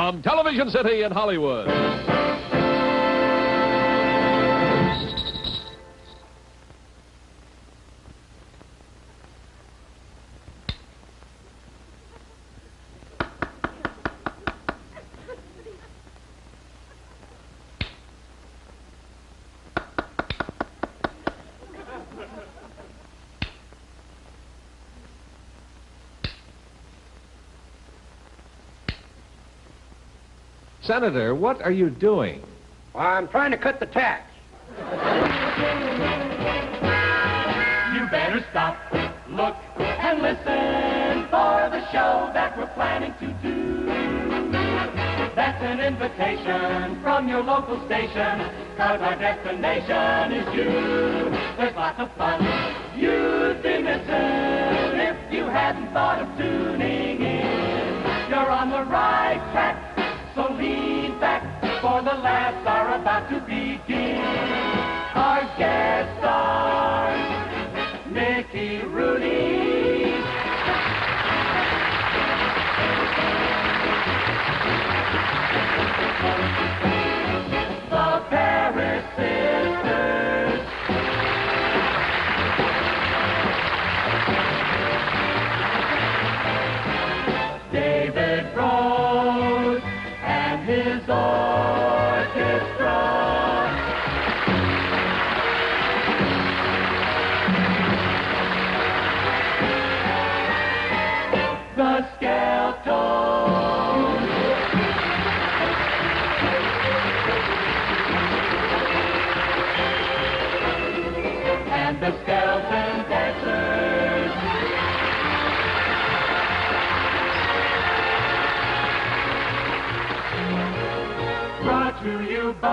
from Television City in Hollywood. Senator, what are you doing? I'm trying to cut the tax. You better stop, look, and listen for the show that we're planning to do. That's an invitation from your local station, 'cause our destination is you. There's lots of fun you'd be missing if you hadn't thought of tuning in. You're on the right track, so lean back, for the laughs are about to begin. Our guest stars, Mickey Rooney. The Paris Sisters. David Rose and his orchestra. The Skelton. And the Skeleton Dancers. Brought to you by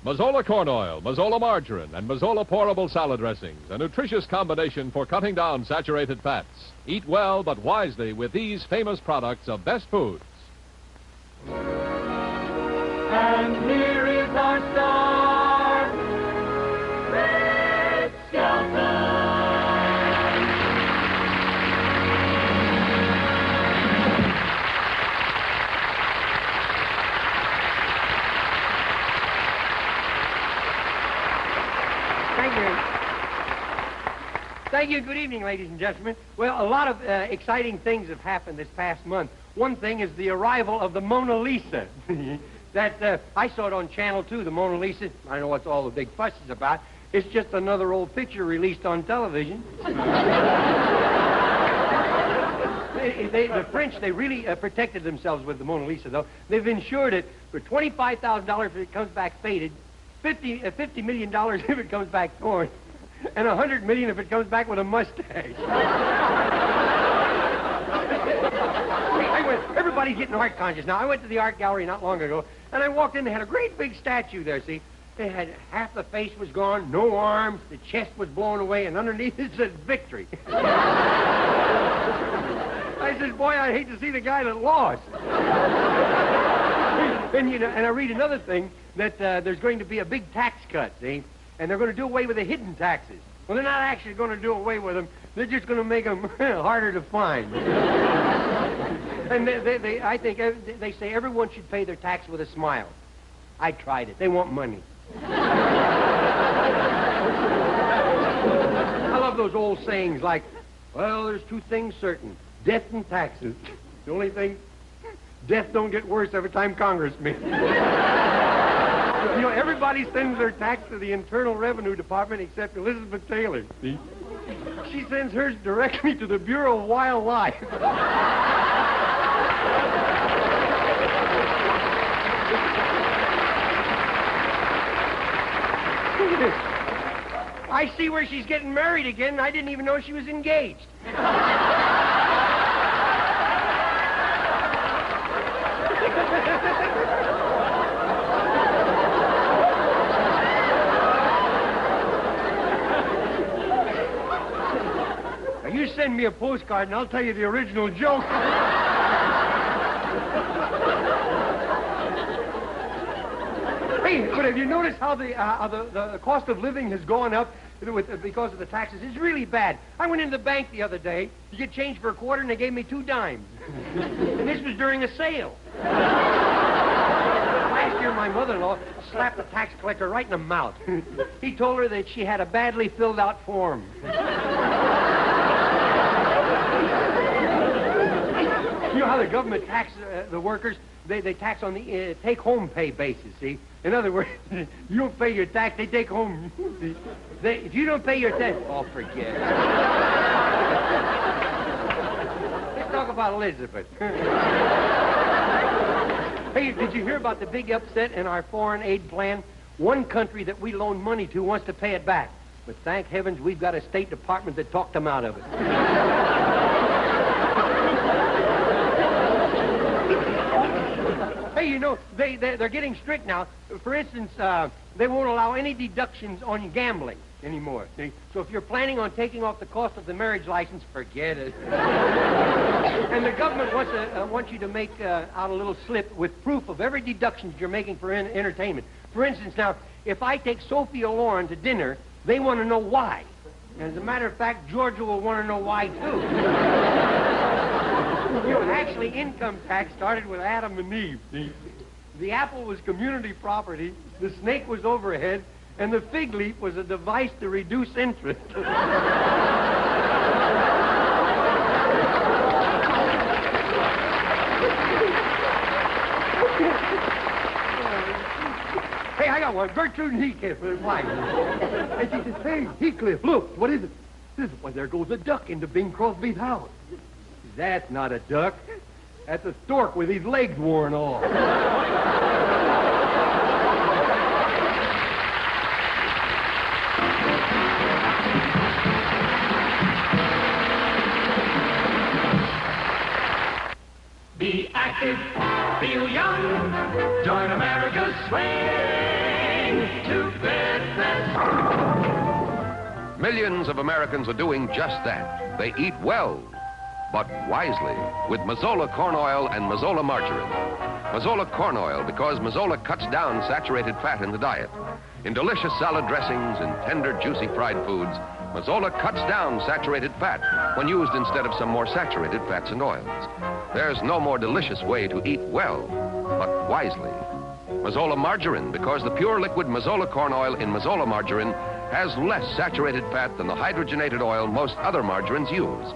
Mazzola corn oil, Mazzola margarine, and Mazzola pourable salad dressings. A nutritious combination for cutting down saturated fats. Eat well but wisely with these famous products of Best Foods. And here is our star, Red Skelton. Thank you. Good evening, ladies and gentlemen. Well, a lot of exciting things have happened this past month. One thing is the arrival of the Mona Lisa. That I saw it on Channel 2, the Mona Lisa. I don't know what's all the big fuss is about. It's just another old picture released on television. The French, they really protected themselves with the Mona Lisa, though. They've insured it for $25,000 if it comes back faded, $50 million if it comes back torn, and $100 million if it comes back with a mustache. Everybody's getting art conscious now. I went to the art gallery not long ago, and I walked in. They had a great big statue there, see? They had half the face was gone, no arms, the chest was blown away, and underneath it said victory. I said, boy, I'd hate to see the guy that lost. And, you know, and I read another thing, that there's going to be a big tax cut, see? And they're going to do away with the hidden taxes. Well, they're not actually going to do away with them. They're just going to make them harder to find. And I think they say everyone should pay their tax with a smile. I tried it. They want money. I love those old sayings like, well, there's two things certain, death and taxes. The only thing, death don't get worse every time Congress meets. You know, everybody sends their tax to the Internal Revenue Department except Elizabeth Taylor. See? She sends hers directly to the Bureau of Wildlife. I see where she's getting married again. I didn't even know she was engaged. Now, you send me a postcard and I'll tell you the original joke. Hey, but have you noticed how the cost of living has gone up? because of the taxes is really bad. I went into the bank the other day to get change for a quarter, and they gave me 2 dimes. And this was during a sale. Last year, my mother-in-law slapped the tax collector right in the mouth. He told her that she had a badly filled out form. You know how the government taxes the workers? They tax on the take-home pay basis, see? In other words, you don't pay your tax, they take home. If you don't pay your tax, oh, forget it. Let's talk about Elizabeth. Hey, did you hear about the big upset in our foreign aid plan? One country that we loan money to wants to pay it back. But thank heavens we've got a State Department that talked them out of it. Hey, you know, they're getting strict now. For instance, they won't allow any deductions on gambling anymore. See? So if you're planning on taking off the cost of the marriage license, forget it. And the government wants you to make out a little slip with proof of every deduction that you're making for entertainment. For instance, now, if I take Sophia Loren to dinner, they want to know why. And as a matter of fact, Georgia will want to know why, too. You know, actually, income tax started with Adam and Eve. The apple was community property, the snake was overhead, and the fig leaf was a device to reduce interest. Hey, I got one. Gertrude and Heathcliff for his wife. And she says, hey, Heathcliff, look, what is it? This is why there goes a duck into Bing Crosby's house. That's not a duck. That's a stork with his legs worn off. Be active, feel young, join America's swing to fitness. Millions of Americans are doing just that. They eat well, but wisely, with Mazzola corn oil and Mazzola margarine. Mazzola corn oil because Mazzola cuts down saturated fat in the diet. In delicious salad dressings and tender, juicy fried foods, Mazzola cuts down saturated fat when used instead of some more saturated fats and oils. There's no more delicious way to eat well, but wisely. Mazzola margarine because the pure liquid Mazzola corn oil in Mazzola margarine has less saturated fat than the hydrogenated oil most other margarines use.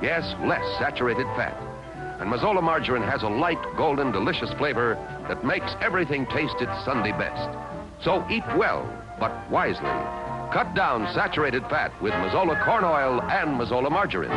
Yes, less saturated fat. And Mazzola margarine has a light, golden, delicious flavor that makes everything taste its Sunday best. So eat well, but wisely. Cut down saturated fat with Mazzola corn oil and Mazzola margarine.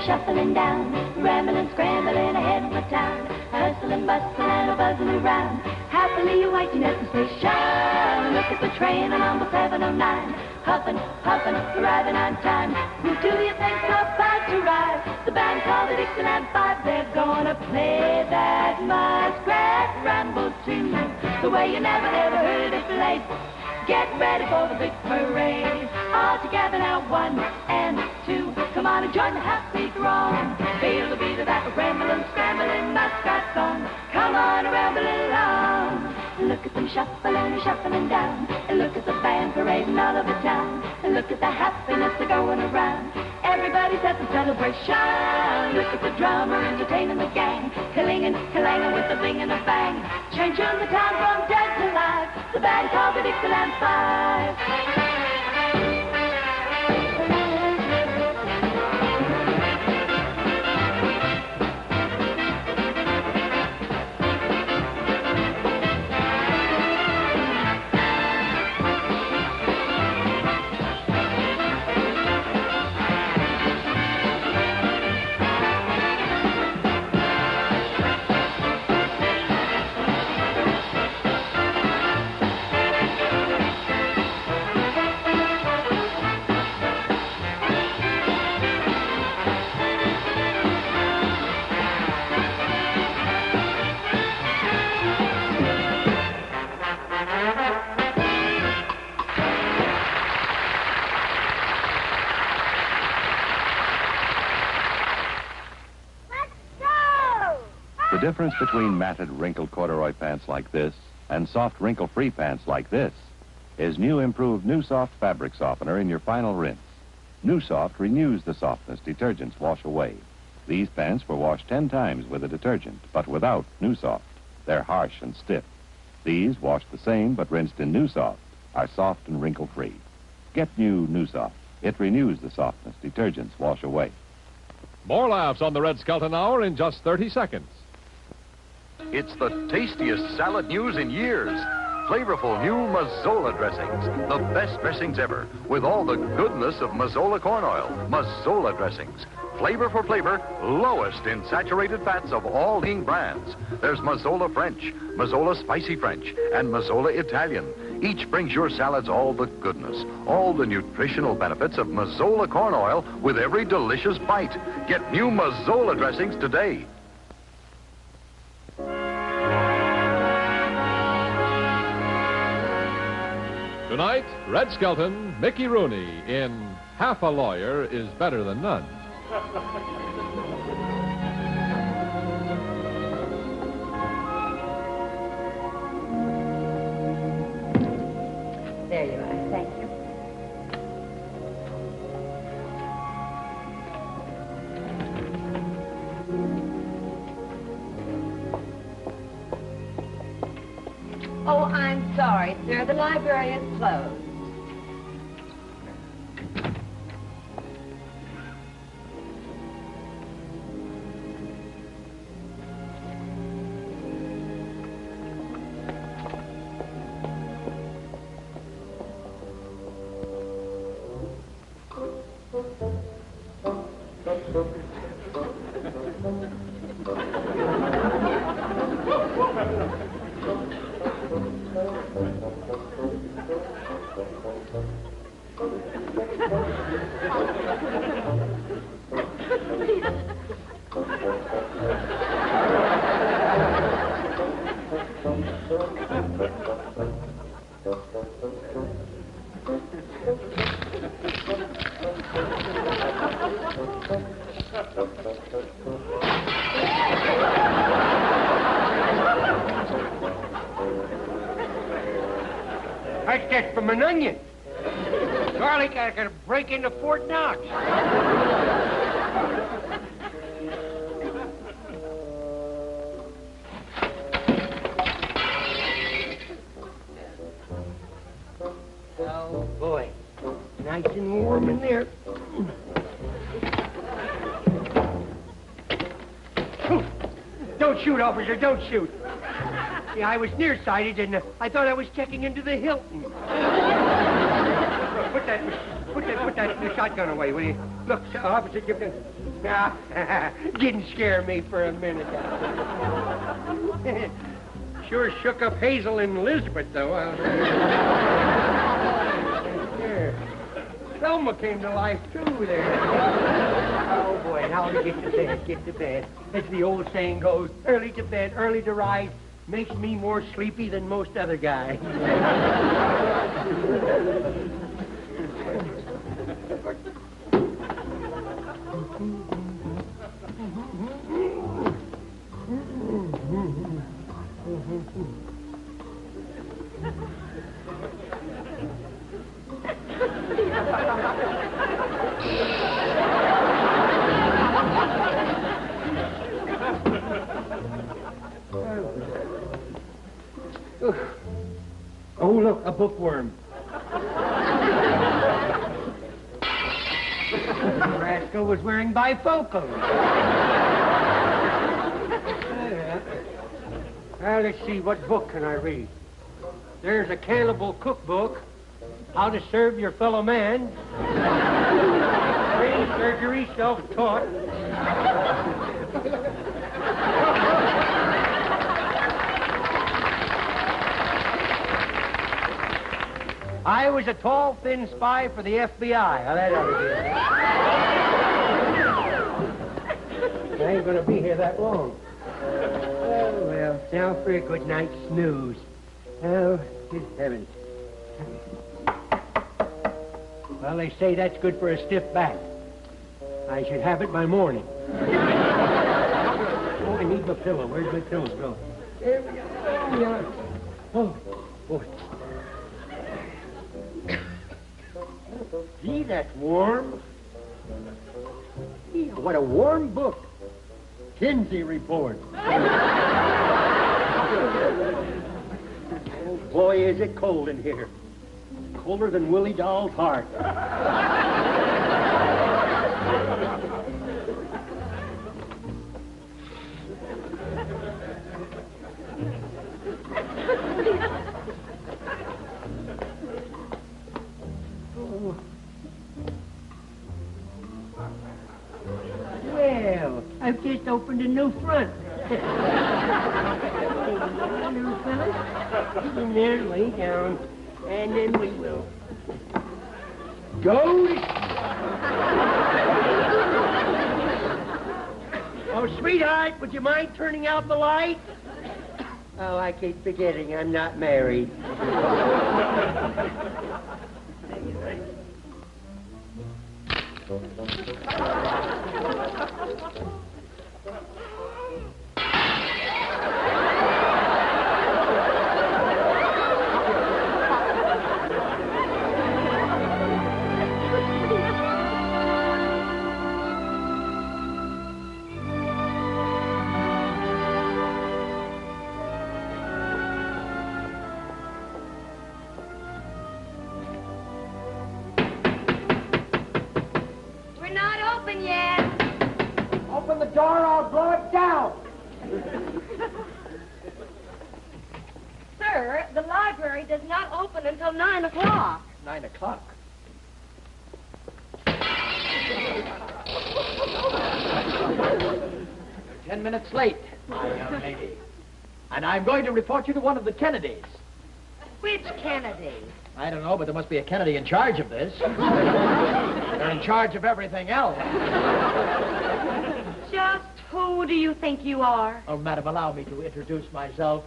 Shuffling down, rambling, scrambling ahead with town, hustling, bustling, and a buzzing around, happily awaiting at the station. Look at the train on number 709, huffing, huffing, arriving on time. Who do you think's about to ride? The band called the Dixieland Five. They're gonna play that Muskrat Ramble tune, the way you never ever heard it played. Get ready for the big parade. All together now, 1 and 2. Come on and join the happy throng. Feel the beat of that rambling, scrambling Muskrat song. Come on, ramble along. Look at them shuffling, shuffling down. And look at the band parading all over town. And look at the happiness they're going around. Everybody's at the celebration. Look at the drummer entertaining the gang. Kalingin', kalangin' with a bing and a bang. Changing the town from dead to live. The band called the Dixieland Five. The difference between matted, wrinkled corduroy pants like this and soft, wrinkle-free pants like this is new improved New Soft fabric softener in your final rinse. New Soft renews the softness detergents wash away. These pants were washed 10 times with a detergent, but without New Soft. They're harsh and stiff. These, washed the same but rinsed in New Soft, are soft and wrinkle-free. Get New Soft. It renews the softness detergents wash away. More laughs on the Red Skelton Hour in just 30 seconds. It's the tastiest salad news in years. Flavorful new Mazzola dressings. The best dressings ever. With all the goodness of Mazzola corn oil. Mazzola dressings. Flavor for flavor, lowest in saturated fats of all leading brands. There's Mazzola French, Mazzola Spicy French, and Mazzola Italian. Each brings your salads all the goodness, all the nutritional benefits of Mazzola corn oil with every delicious bite. Get new Mazzola dressings today. Tonight, Red Skelton, Mickey Rooney in Half a Lawyer is Better Than None. There you are. Thank you. Oh, I'm sorry, sir. The library is closed. That's just from an onion. Garlic, I could break into Fort Knox. Oh, boy. Nice and warm in there. Don't shoot, officer, don't shoot. Yeah, I was nearsighted, and I thought I was checking into the Hilton. Put that shotgun away, will you? Look, officer, give me... Didn't scare me for a minute. Sure shook up Hazel and Elizabeth, though. Here. Selma came to life, too, there. Oh, boy, now to get to bed, get to bed. As the old saying goes, early to bed, early to rise, makes me more sleepy than most other guys. Oh, look, a bookworm. The rascal was wearing bifocals. Well, let's see, what book can I read? There's a cannibal cookbook, How to Serve Your Fellow Man, Brain Surgery, Self-Taught. I was a tall, thin spy for the FBI. Now, that ought to be it. I ain't going to be here that long. Oh, well, now for a good night's snooze. Oh, good heavens. Well, they say that's good for a stiff back. I should have it by morning. Oh, I need my pillow. Where's my pillow? Go. There we go. There we are. Oh, boy. Gee, that's warm. Gee, what a warm book. Kinsey Report. Oh, boy, is it cold in here. Colder than Willie Doll's heart. Well, I've just opened a new front. Little fellas, get in there, lay down, and then we will go. Oh, sweetheart, would you mind turning out the light? Oh, I keep forgetting I'm not married. Sir, the library does not open until 9 o'clock. 9 o'clock? You're 10 minutes late, my young lady. And I'm going to report you to one of the Kennedys. Which Kennedy? I don't know, but there must be a Kennedy in charge of this. They're in charge of everything else. Just who do you think you are? Oh, madam, allow me to introduce myself.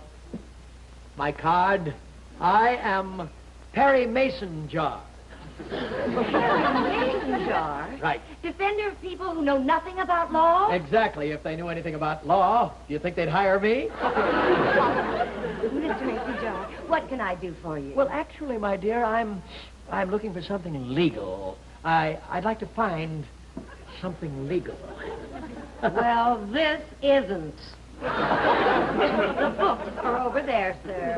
My card, I am Perry Masonjar. Masonjar? Right. Defender of people who know nothing about law? Exactly. If they knew anything about law, do you think they'd hire me? Mr. Masonjar, what can I do for you? Well, actually, my dear, I'm looking for something legal. I'd like to find something legal. Well, this isn't. The books are over there, sir.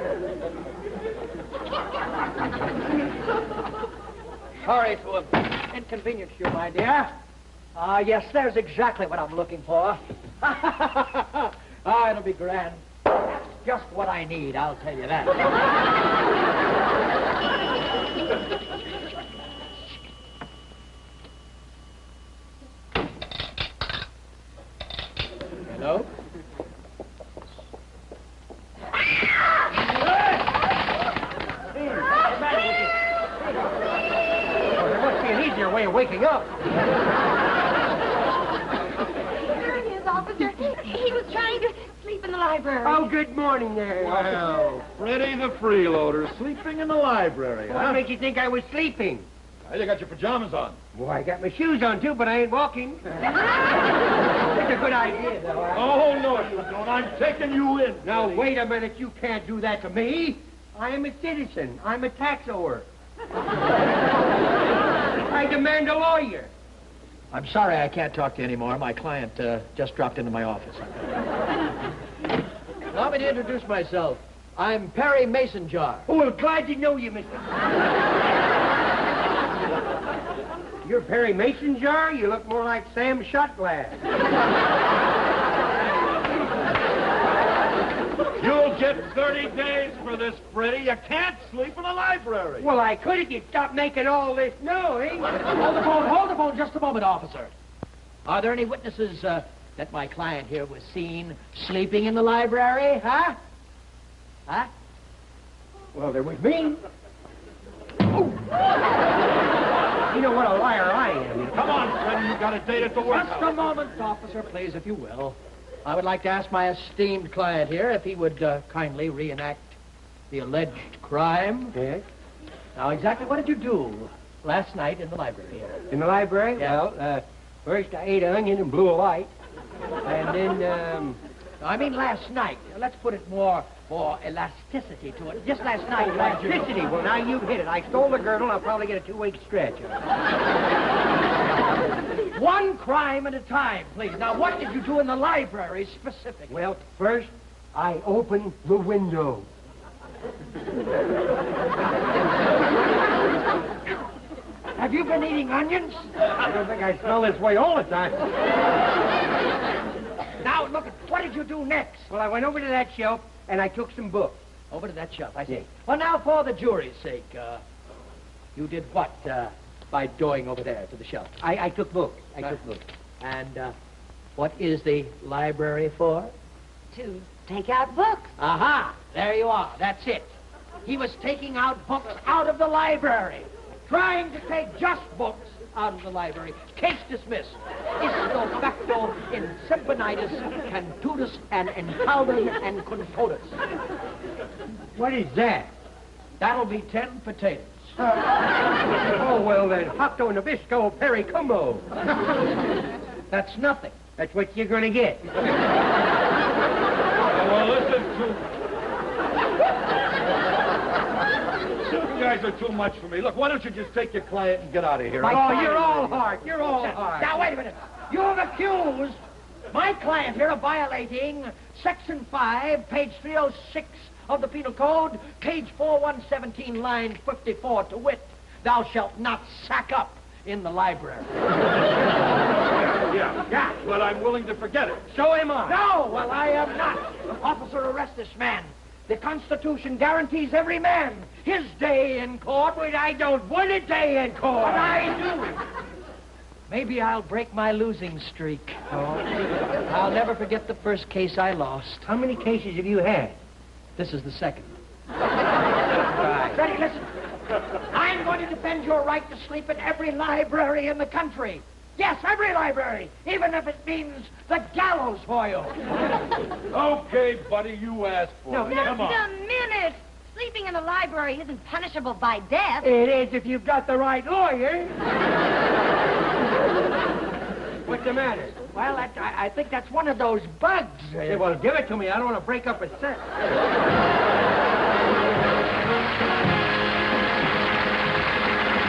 Sorry to have inconvenienced you, my dear. Yes, there's exactly what I'm looking for. It'll be grand. Just what I need, I'll tell you that. Hello? There must be an waking up. Here he is, officer. He was trying to sleep in the library. Oh, good morning there. Well, Freddie the Freeloader sleeping in the library, What makes you think I was sleeping? You got your pajamas on. Well, I got my shoes on, too, but I ain't walking. That's a good idea, though. Oh, no, you don't. I'm taking you in. Now, wait a minute. You can't do that to me. I am a citizen. I'm a tax ower. I demand a lawyer. I'm sorry I can't talk to you anymore. My client just dropped into my office. Allow me to introduce myself. I'm Perry Masonjar. Oh, well, glad to know you, mister. You're Perry Masonjar? You look more like Sam Shotglass. You'll get 30 days for this, Freddie. You can't sleep in the library. Well, I could if you'd stop making all this noise. Hold the phone just a moment, officer. Are there any witnesses that my client here was seen sleeping in the library, huh? Huh? Well, there was me. Oh. You know what a liar I am. Come on, Freddie. You got a date at the workhouse. Just a moment, officer, please, if you will. I would like to ask my esteemed client here if he would kindly reenact the alleged crime. Yes? Now, exactly what did you do last night in the library here? In the library? Yeah. Well, first I ate an onion and blew a light. And then, I mean last night. Let's put it more elasticity to it. Just last night. electricity. Well, now you've hit it. I stole the girdle. I'll probably get a 2-week stretch. One crime at a time, please. Now, what did you do in the library specifically? Well, first, I opened the window. Have you been eating onions? I don't think I smell this way all the time. Now, look, what did you do next? Well, I went over to that shelf, and I took some books. Over to that shelf, I see. Yes. Well, now, for the jury's sake, you did what by going over there to the shelf? I took books. I took books. And what is the library for? To take out books. Aha! There you are. That's it. He was taking out books out of the library. Trying to take just books out of the library. Case dismissed. Isto facto in symponitis, cantutus, and encaldum and confotus. What is that? That'll be 10 potatoes. Oh, well, then, Hocto Nabisco Pericumbo. That's nothing. That's what you're going to get. Well, listen to... You guys are too much for me. Look, why don't you just take your client and get out of here? Oh, you're all heart. You're all heart. Now, wait a minute. You've accused my client here of violating Section 5, page 306 of the Penal Code, page 4117, line 54, to wit, thou shalt not sack up in the library. Yeah, but I'm willing to forget it. So am I. No, well, I am not. Officer, arrest this man. The Constitution guarantees every man his day in court. But I don't want a day in court. But I do. Maybe I'll break my losing streak. Oh. I'll never forget the first case I lost. How many cases have you had? This is the second. Right. Freddie, listen. I'm going to defend your right to sleep in every library in the country. Yes, every library, even if it means the gallows for you. Okay, buddy, you asked for it. Come on. Just a minute. Sleeping in the library isn't punishable by death. It is if you've got the right lawyer. What's the matter? Well, I think that's one of those bugs. Hey, well, give it to me. I don't want to break up a set.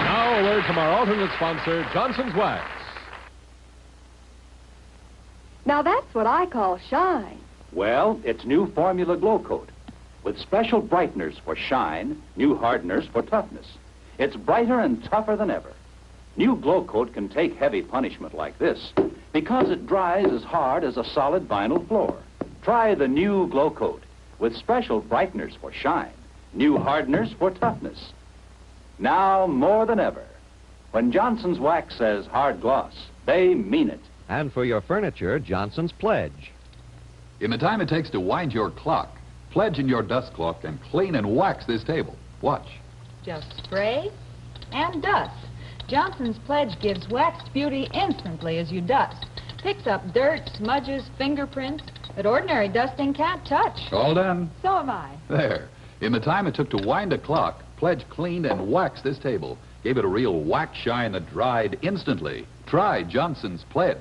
Now a word from our alternate sponsor, Johnson's Wax. Now that's what I call shine. Well, it's new Formula Glow Coat with special brighteners for shine, new hardeners for toughness. It's brighter and tougher than ever. New Glow Coat can take heavy punishment like this because it dries as hard as a solid vinyl floor. Try the new Glow Coat with special brighteners for shine, new hardeners for toughness. Now more than ever, when Johnson's Wax says hard gloss, they mean it. And for your furniture, Johnson's Pledge. In the time it takes to wind your clock, Pledge in your dust cloth can clean and wax this table. Watch. Just spray and dust. Johnson's Pledge gives waxed beauty instantly as you dust. Picks up dirt, smudges, fingerprints that ordinary dusting can't touch. All done. So am I. There. In the time it took to wind a clock, Pledge cleaned and waxed this table. Gave it a real wax shine that dried instantly. Try Johnson's Pledge.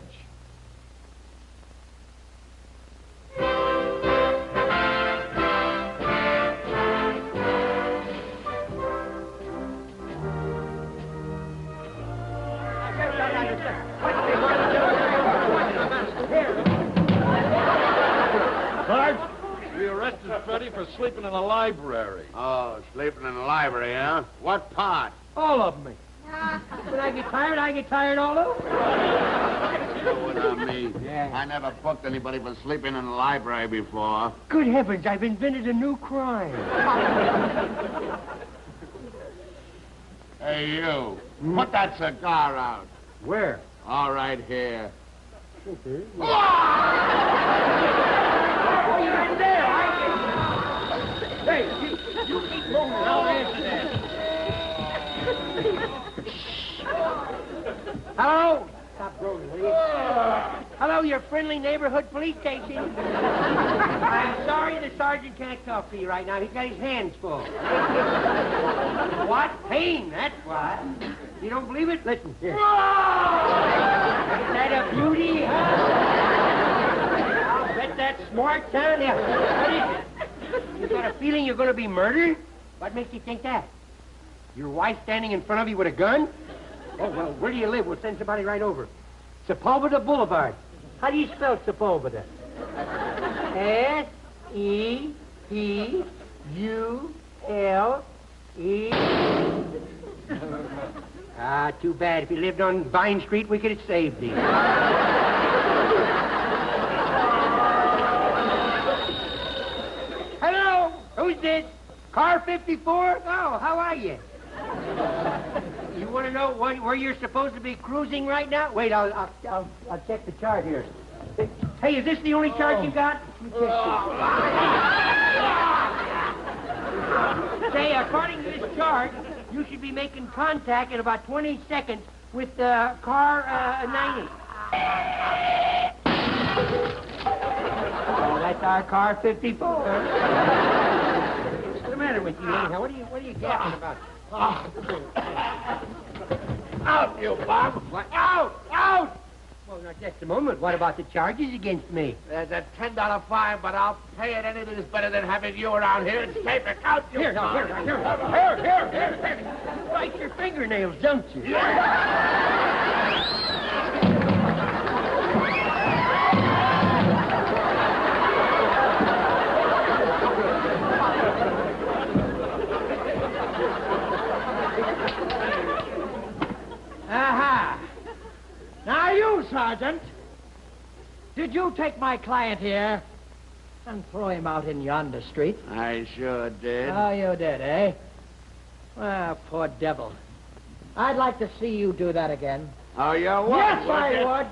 We arrested Freddie for sleeping in the library. Oh, sleeping in the library, huh? What part? All of me. When I get tired all over. You know what I mean? Yeah. I never booked anybody for sleeping in the library before. Good heavens, I've invented a new crime. Hey, you. Put that cigar out. Where? All right here. Oh, you're in there, Hey, you keep moving. I'll answer that. Hello? Stop groaning, will you? Hello, your friendly neighborhood police station. I'm sorry the sergeant can't talk to you right now. He's got his hands full. What? Pain, that's what. You don't believe it? Listen, here. Is that a beauty, huh? I'll bet that's smart, son. Yeah. What is it? You got a feeling you're going to be murdered? What makes you think that? Your wife standing in front of you with a gun? Oh, well, where do you live? We'll send somebody right over. Sepulveda Boulevard. How do you spell Sepulveda? S-E-P-U-L-E. Ah, too bad. If you lived on Vine Street, we could have saved you. Hello? Who's this? Car 54? Oh, how are you? You want to know where you're supposed to be cruising right now? Wait, I'll check the chart here. Hey, is this the only chart you got? Say, according to this chart, you should be making contact in about 20 seconds with car 90. Oh, that's our car 54. What's the matter with you, anyhow? What are you gasping about? Out, you bum! What? Out! Out! Well, now, just a moment. What about the charges against me? There's a $10 fine, but I'll pay it. Anything is better than having you around here and safe it out, you Here. Bite your fingernails, don't you? Aha! Now you, Sergeant, did you take my client here and throw him out in yonder street? I sure did. Oh, you did, eh? Well, poor devil. I'd like to see you do that again. Oh, you would? Yes, I would.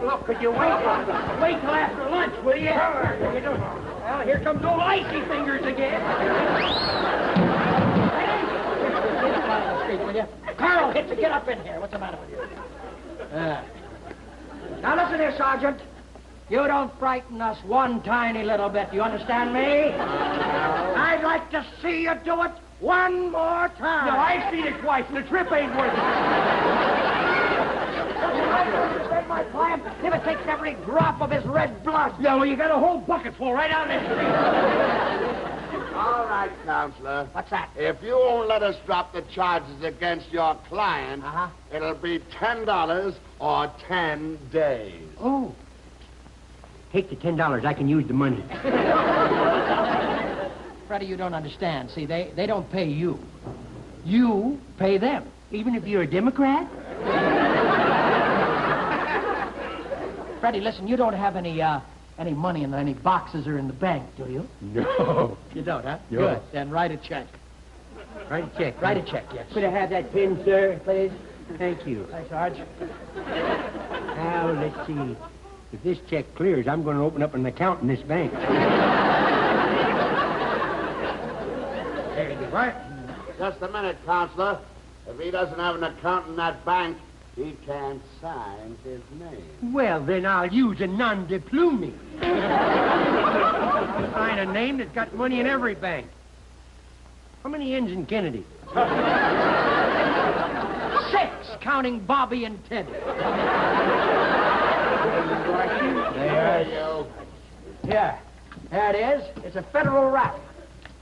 Look, could you wait till after lunch, will you? Well, here comes old Icy Fingers again. Will you? Carl, get up in here. What's the matter with you? Now listen here, Sergeant. You don't frighten us one tiny little bit. You understand me? I'd like to see you do it one more time. No, I've seen it twice, and the trip ain't worth it. My client, if it takes every drop of his red blood. Yeah, well, you got a whole bucket full right out there. All right, Counselor. What's that? If you won't let us drop the charges against your client, it'll be $10 or 10 days. Oh. Take the $10. I can use the money. Freddie, you don't understand. See, they don't pay you. You pay them. Even if you're a Democrat? Freddie, listen, you don't have any money in any boxes or in the bank, do you? No. You don't, huh? No. Good. Then write a check. Write a check. Write a check, yes. Could I have that pen, sir, please? Thank you. Hi, Sarge. Now, let's see. If this check clears, I'm going to open up an account in this bank. There you go. Right. Just a minute, Counselor. If he doesn't have an account in that bank, he can't sign his name. Well, then I'll use a non-diplumi. Sign a name that's got money in every bank. How many N's in Kennedy? 6, counting Bobby and Teddy. There you. Here. There it is. It's a federal rap.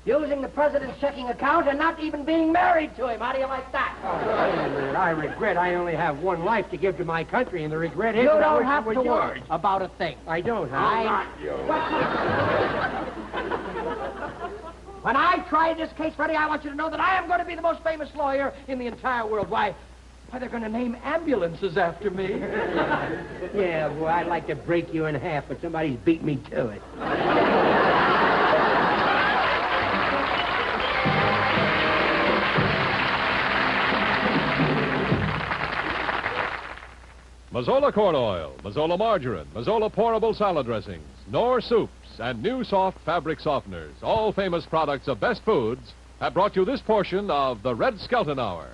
Using the president's checking account and not even being married to him. How do you like that? Wait a minute. I regret I only have one life to give to my country, and the regret is You that I don't wish have it was to yours. worry about a thing. I don't, huh? Not you. When I try this case, Freddie, I want you to know that I am going to be the most famous lawyer in the entire world. Why, they're going to name ambulances after me. Yeah, boy, I'd like to break you in half, but somebody's beat me to it. Mazzola corn oil, Mazzola margarine, Mazzola pourable salad dressings, Knorr soups, and new soft fabric softeners, all famous products of Best Foods, have brought you this portion of the Red Skelton Hour.